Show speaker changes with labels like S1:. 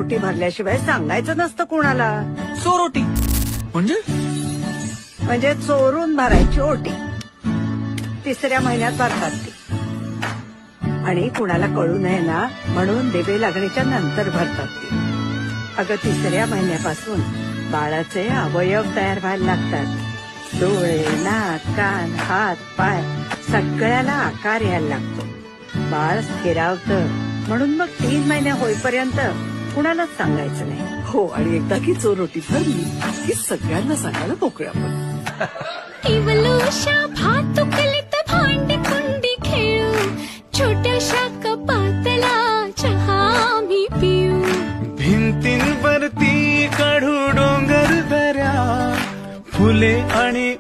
S1: ओटी भरल्याशिवाय सांगायचं नसतं कुणाला.
S2: चोरोटी
S1: म्हणजे चोरून भरायची ओटी. 3ऱ्या महिन्यात भरतात ती. आणि कुणाला कळू नये ना म्हणून दिवे लागणीच्या नंतर भरतात ती. अगं 3ऱ्या महिन्यापासून बाळाचे अवयव तयार व्हायला लागतात. डोळे, नाक, कान, हात, पाय सगळ्याला आकार यायला लागतो. बाळ स्थिरावतं म्हणून मग 3 महिने होईपर्यंत कुणालाच सांगायचं नाही.
S3: हो, आणि एकदा की चोरोटी भरली की सगळ्यांना सांगायला मोकळ्या पण.
S4: इवलूशा भातुकलीत भांडी कुंडी खेळू, छोट्याशा कपातला चहा मी पिऊ.
S2: भिंतींवरती काढू डोंगर दऱ्या, फुले आणि